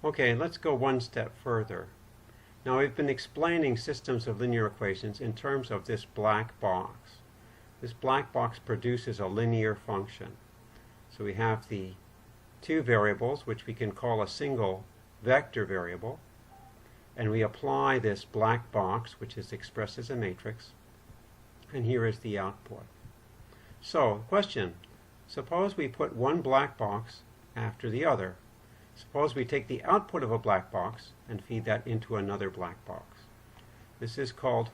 Okay, let's go one step further. Now we've been explaining systems of linear equations in terms of this black box. This black box produces a linear function. So we have the two variables, which we can call a single vector variable, and we apply this black box, which is expressed as a matrix, and here is the output. So, question, suppose we put one black box after the other. Suppose we take the output of a black box and feed that into another black box. This is called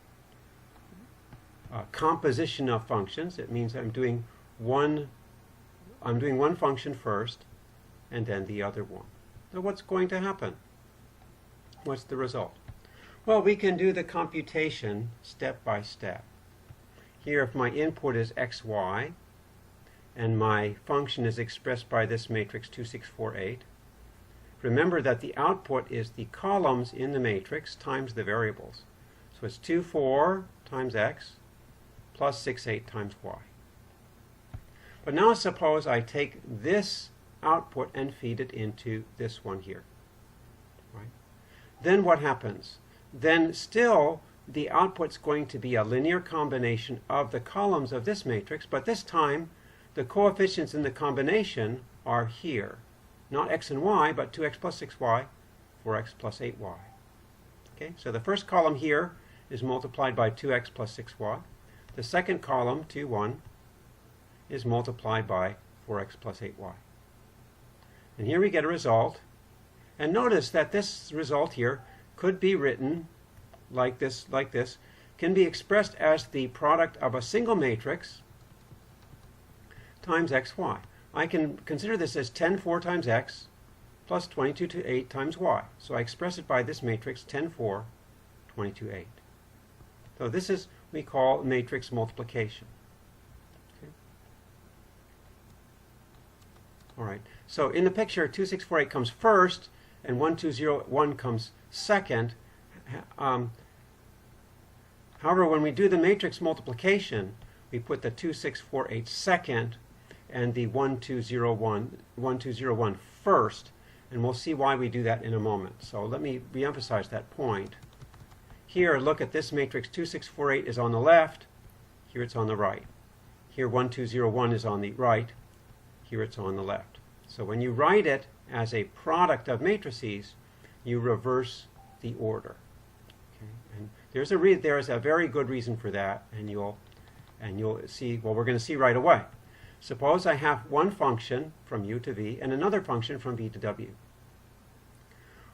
composition of functions. It means I'm doing one function first and then the other one. So what's going to happen? What's the result? Well, we can do the computation step by step. Here, if my input is xy and my function is expressed by this matrix 2, 6, 4, 8, remember that the output is the columns in the matrix times the variables. So it's 2, 4 times x plus 6, 8 times y. But now suppose I take this output and feed it into this one here. Right? Then what happens? Then still the output's going to be a linear combination of the columns of this matrix, but this time the coefficients in the combination are here. Not x and y, but 2x plus 6y, 4x plus 8y. Okay, so the first column here is multiplied by 2x plus 6y. The second column, 2, 1, is multiplied by 4x plus 8y. And here we get a result. And notice that this result here could be written like this, can be expressed as the product of a single matrix times xy. I can consider this as 10, 4 times x plus 22 to 8 times y. So I express it by this matrix 10, 4, 22, 8. So this is what we call matrix multiplication. Okay. All right. So in the picture, 2, 6, 4, 8 comes first, and 1, 2, 0, 1 comes second. However, when we do the matrix multiplication, we put the 2, 6, 4, 8 second, and the 1, 2, 0, 1 first, and we'll see why we do that in a moment. So let me re-emphasize that point. Here, look at this matrix. 2, 6, 4, 8 is on the left. Here it's on the right. Here 1, 2, 0, 1 is on the right. Here it's on the left. So when you write it as a product of matrices, you reverse the order. Okay? And there is a very good reason for that, and you'll see. Well, we're going to see right away. Suppose I have one function from u to v and another function from v to w.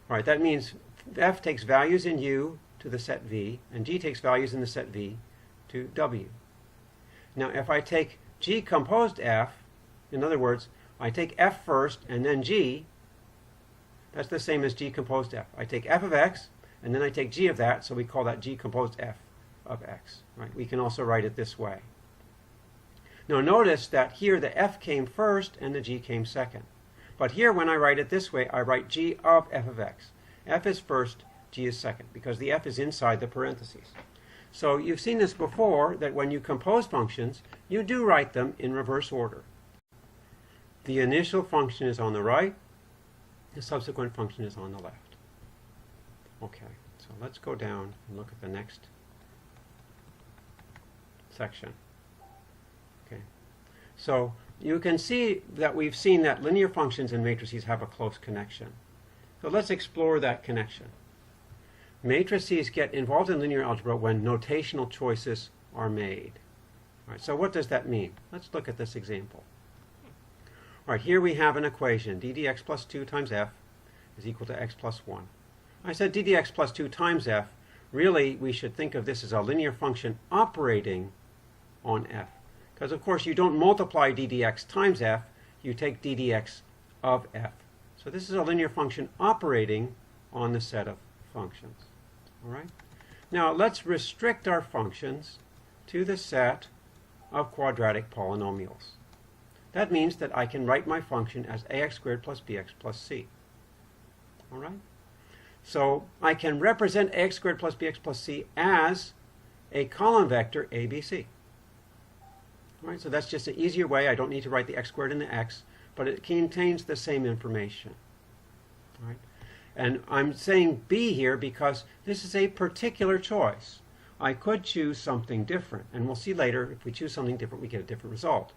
All right, that means f takes values in u to the set v, and g takes values in the set v to w. Now, if I take g composed f, in other words, I take f first and then g, that's the same as g composed f. I take f of x, and then I take g of that, so we call that g composed f of x. Right? We can also write it this way. Now notice that here the f came first and the g came second. But here when I write it this way, I write g of f of x. F is first, g is second, because the f is inside the parentheses. So you've seen this before, that when you compose functions, you do write them in reverse order. The initial function is on the right, the subsequent function is on the left. Okay, so let's go down and look at the next section. Okay, so you can see that we've seen that linear functions and matrices have a close connection. So let's explore that connection. Matrices get involved in linear algebra when notational choices are made. All right, so what does that mean? Let's look at this example. All right, here we have an equation, d dx plus 2 times f is equal to x plus 1. I said d dx plus 2 times f. Really, we should think of this as a linear function operating on f. Because, of course, you don't multiply d dx times f, you take d dx of f. So this is a linear function operating on the set of functions. All right? Now, let's restrict our functions to the set of quadratic polynomials. That means that I can write my function as ax squared plus bx plus c. All right? So I can represent ax squared plus bx plus c as a column vector abc. All right, so that's just an easier way. I don't need to write the x squared and the x, but it contains the same information. All right? And I'm saying B here because this is a particular choice. I could choose something different, and we'll see later if we choose something different we get a different result.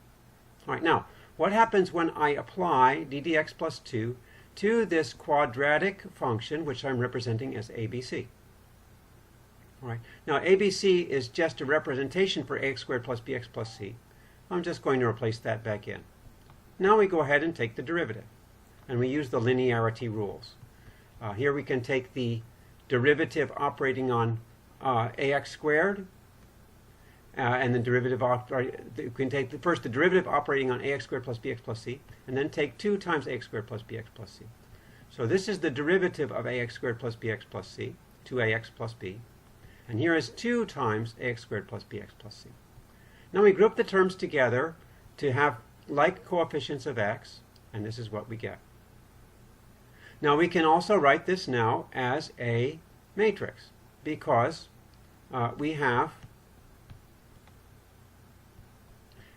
All right, now what happens when I apply d dx plus 2 to this quadratic function which I'm representing as ABC? All right, now ABC is just a representation for ax squared plus bx plus c. I'm just going to replace that back in. Now we go ahead and take the derivative, and we use the linearity rules. Here we can take the derivative operating on ax squared, and the derivative we can take first the derivative operating on ax squared plus bx plus c, and then take 2 times ax squared plus bx plus c. So this is the derivative of ax squared plus bx plus c, 2ax plus b, and here is 2 times ax squared plus bx plus c. Now we group the terms together to have like coefficients of x, and this is what we get. Now we can also write this now as a matrix, because we have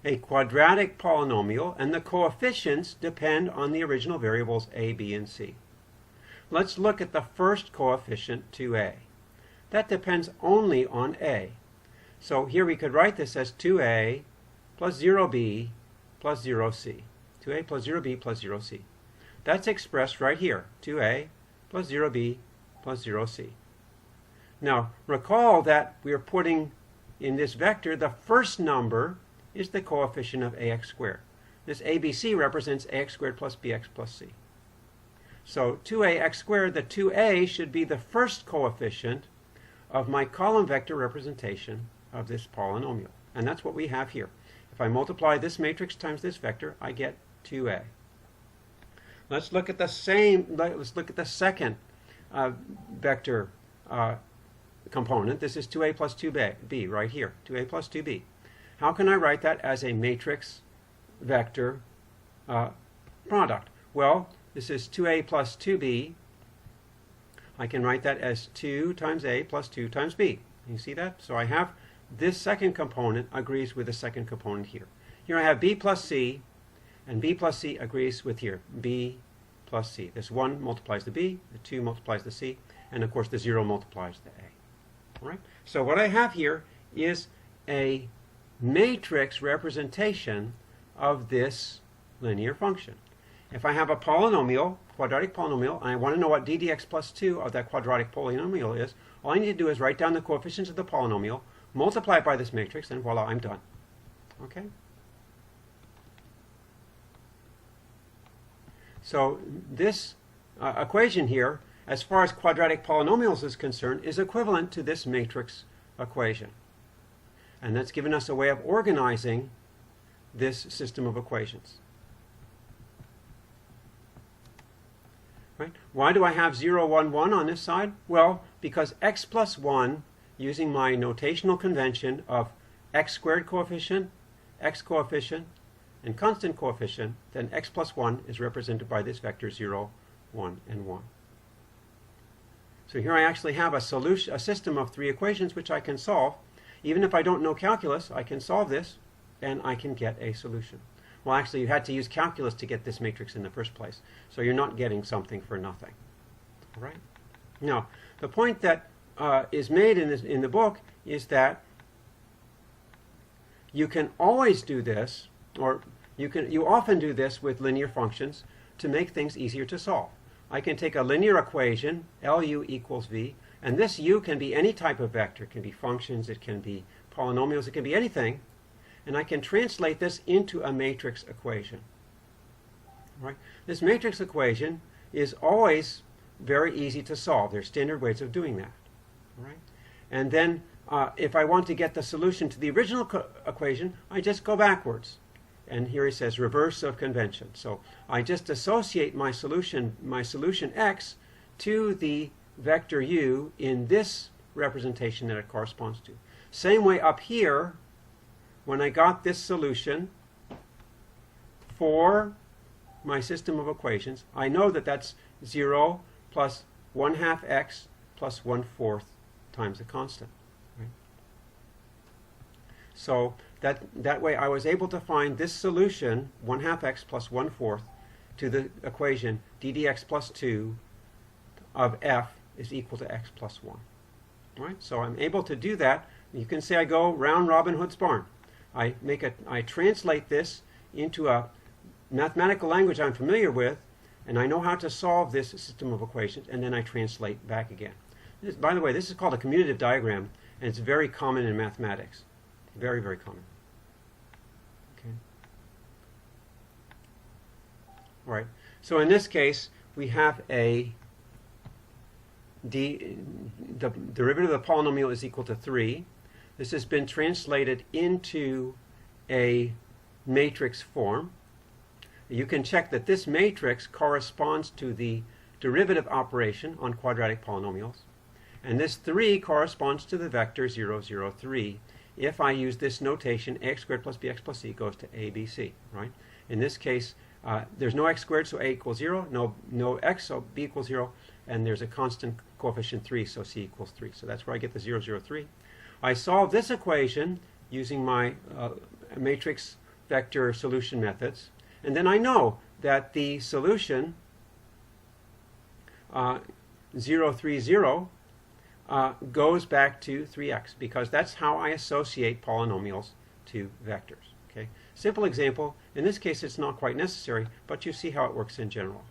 a quadratic polynomial and the coefficients depend on the original variables a, b, and c. Let's look at the first coefficient, 2a. That depends only on a. So here we could write this as 2a plus 0b plus 0c. 2a plus 0b plus 0c. That's expressed right here, 2a plus 0b plus 0c. Now, recall that we are putting in this vector, the first number is the coefficient of ax squared. This ABC represents ax squared plus bx plus c. So 2ax squared, the 2a should be the first coefficient of my column vector representation of this polynomial. And that's what we have here. If I multiply this matrix times this vector, I get 2a. Let's look at the second vector component. This is 2a plus 2b right here, 2a plus 2b. How can I write that as a matrix vector product? Well, this is 2a plus 2b. I can write that as 2 times a plus 2 times b. You see that? So I have this second component agrees with the second component here. Here I have b plus c, and b plus c agrees with here, b plus c. This 1 multiplies the b, the 2 multiplies the c, and of course the 0 multiplies the a. All right? So what I have here is a matrix representation of this linear function. If I have a polynomial, quadratic polynomial, and I want to know what d dx plus 2 of that quadratic polynomial is, all I need to do is write down the coefficients of the polynomial, multiply it by this matrix, and voila, I'm done. Okay? So this equation here, as far as quadratic polynomials is concerned, is equivalent to this matrix equation. And that's given us a way of organizing this system of equations. Right? Why do I have 0, 1, 1 on this side? Well, because x plus 1, using my notational convention of x squared coefficient, x coefficient, and constant coefficient, then x plus 1 is represented by this vector 0, 1, and 1. So here I actually have a system of 3 equations which I can solve. Even if I don't know calculus, I can solve this, and I can get a solution. Well, actually, you had to use calculus to get this matrix in the first place, so you're not getting something for nothing. All right? Now, the point that is made in the book is that you can always do this, or you often do this with linear functions to make things easier to solve. I can take a linear equation, LU equals V, and this U can be any type of vector. It can be functions, it can be polynomials, it can be anything. And I can translate this into a matrix equation. Right? This matrix equation is always very easy to solve. There's standard ways of doing that. Right? And then if I want to get the solution to the original equation, I just go backwards. And here he says reverse of convention. So I just associate my solution x to the vector u in this representation that it corresponds to. Same way up here, when I got this solution for my system of equations, I know that that's 0 plus 1/2 x plus 1/4 times a constant. Right? So that way I was able to find this solution, 1/2 x plus 1/4, to the equation d dx plus 2 of f is equal to x plus 1. All right? So I'm able to do that. You can say I go round Robin Hood's barn. I translate this into a mathematical language I'm familiar with, and I know how to solve this system of equations, and then I translate back again. By the way, this is called a commutative diagram, and it's very common in mathematics. Very, very common. Okay. All right. So in this case, we have the derivative of the polynomial is equal to 3. This has been translated into a matrix form. You can check that this matrix corresponds to the derivative operation on quadratic polynomials. And this 3 corresponds to the vector 0, 0, 3. If I use this notation, ax squared plus bx plus c goes to abc, right? In this case, there's no x squared, so a equals 0. No x, so b equals 0. And there's a constant coefficient 3, so c equals 3. So that's where I get the 0, 0, 3. I solve this equation using my matrix vector solution methods. And then I know that the solution 0, 3, 0 goes back to 3x, because that's how I associate polynomials to vectors. Okay? Simple example. In this case, it's not quite necessary, but you see how it works in general.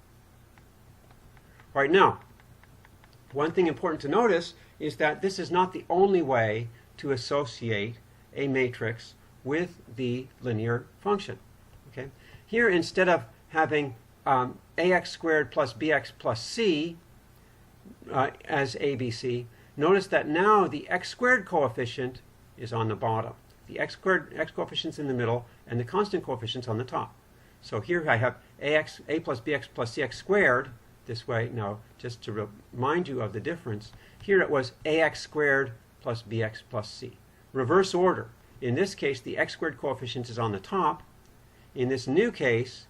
All right, now, one thing important to notice is that this is not the only way to associate a matrix with the linear function. Okay? Here, instead of having ax squared plus bx plus c as abc, notice that now the x squared coefficient is on the bottom. The x coefficient's in the middle, and the constant coefficient's on the top. So here I have a plus bx plus cx squared this way. Now, just to remind you of the difference, here it was ax squared plus bx plus c. Reverse order. In this case, the x squared coefficient is on the top. In this new case,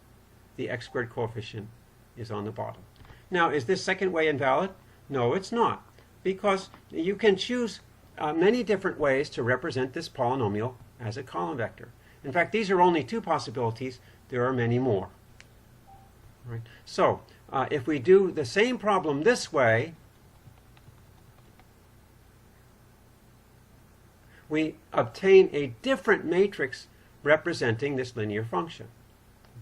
the x squared coefficient is on the bottom. Now, is this second way invalid? No, it's not, because you can choose many different ways to represent this polynomial as a column vector. In fact, these are only 2 possibilities. There are many more. Right? So, if we do the same problem this way, we obtain a different matrix representing this linear function.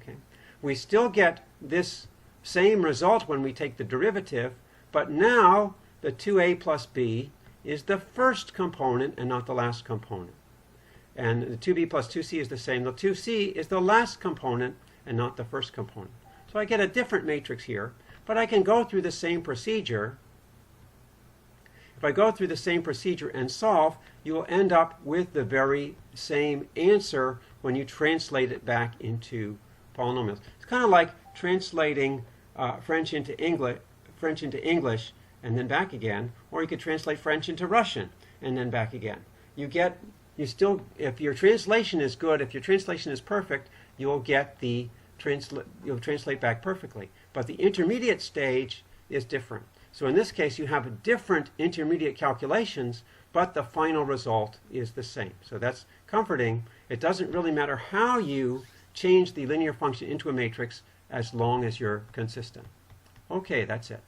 Okay? We still get this same result when we take the derivative, but now the 2a plus b is the first component and not the last component. And the 2b plus 2c is the same. The 2c is the last component and not the first component. So I get a different matrix here, but I can go through the same procedure. If I go through the same procedure and solve, you will end up with the very same answer when you translate it back into polynomials. It's kind of like translating French into English and then back again, or you could translate French into Russian and then back again. If your translation is good, if your translation is perfect, you'll translate back perfectly. But the intermediate stage is different. So in this case, you have different intermediate calculations, but the final result is the same. So that's comforting. It doesn't really matter how you change the linear function into a matrix as long as you're consistent. Okay, that's it.